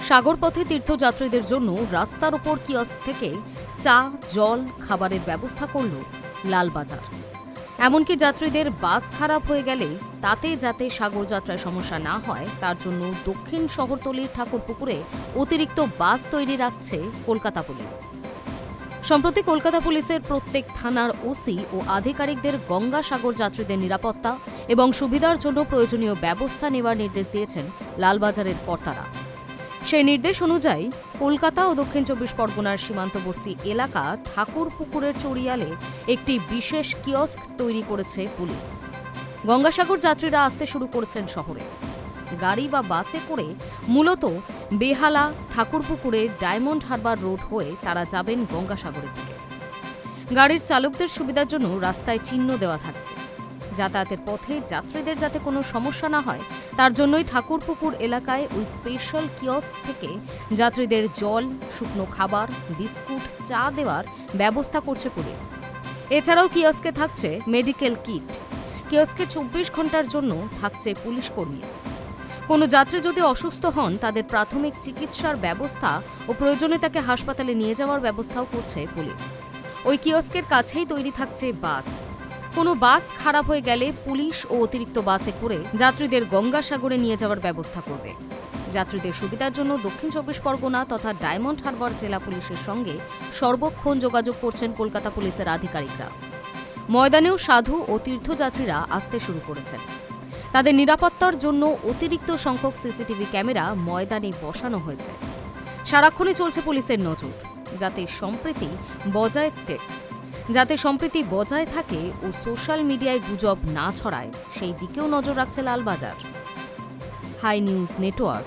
সাগরপথে তীর্থযাত্রীদের জন্য রাস্তার ওপর কিয়স্ক থেকে চা, জল, খাবারের ব্যবস্থা করল লালবাজার। এমনকি যাত্রীদের বাস খারাপ হয়ে গেলে তাতে যাতে সাগরযাত্রায় সমস্যা না হয় তার জন্য দক্ষিণ শহরতলির ঠাকুরপুকুরে অতিরিক্ত বাস তৈরি রাখছে কলকাতা পুলিশ। সম্প্রতি কলকাতা পুলিশের প্রত্যেক থানার ওসি ও আধিকারিকদের গঙ্গাসাগর যাত্রীদের নিরাপত্তা এবং সুবিধার জন্য প্রয়োজনীয় ব্যবস্থা নেওয়ার নির্দেশ দিয়েছেন লালবাজারের কর্তারা। সেই নির্দেশ অনুযায়ী কলকাতা ও দক্ষিণ চব্বিশ পরগনার সীমান্তবর্তী এলাকা ঠাকুরপুকুরের চড়িয়ালে একটি বিশেষ কিয়স্ক তৈরি করেছে পুলিশ। গঙ্গাসাগর যাত্রীরা আসতে শুরু করেছেন শহরে। গাড়ি বা বাসে করে মূলত বেহালা, ঠাকুরপুকুরে ডায়মন্ড হারবার রোড হয়ে তারা যাবেন গঙ্গাসাগরের দিকে। গাড়ির চালকদের সুবিধার জন্য রাস্তায় চিহ্ন দেওয়া থাকছে। যাতায়াতের পথে যাত্রীদের যাতে কোনো সমস্যা না হয় তার জন্যই ঠাকুরপুকুর এলাকায় ওই স্পেশাল কিয়স্ক থেকে যাত্রীদের জল, শুকনো খাবার, বিস্কুট, চা দেওয়ার ব্যবস্থা করছে পুলিশ। এছাড়াও কিয়স্কে থাকছে মেডিকেল কিট। কিয়স্কে 24 ঘন্টার জন্য থাকছে পুলিশ কর্মী। কোনো যাত্রী যদি অসুস্থ হন তাদের প্রাথমিক চিকিৎসার ব্যবস্থা ও প্রয়োজনে তাকে হাসপাতালে নিয়ে যাওয়ার ব্যবস্থাও করছে পুলিশ। ওই কিয়স্কের কাছেই তৈরি থাকছে বাস। কোনো বাস খারাপ হয়ে গেলে পুলিশ ও অতিরিক্ত বাসে করে যাত্রীদের গঙ্গাসাগরে নিয়ে যাওয়ার ব্যবস্থা করবে। যাত্রীদের সুবিধার জন্য দক্ষিণ চব্বিশ পরগনা তথা ডায়মন্ড হারবার জেলা পুলিশের সঙ্গে সর্বক্ষণ যোগাযোগ করছেন কলকাতা পুলিশের আধিকারিকরা। ময়দানেও সাধু ও তীর্থযাত্রীরা আসতে শুরু করেছেন। তাদের নিরাপত্তার জন্য অতিরিক্ত সংখ্যক সিসিটিভি ক্যামেরা ময়দানে বসানো হয়েছে। সারাক্ষণই চলছে পুলিশের নজর যাতে সম্প্রীতি বজায় থাকে ও সোশ্যাল মিডিয়ায় গুজব না ছড়ায় সেই দিকেও নজর রাখছে লালবাজার। High news network.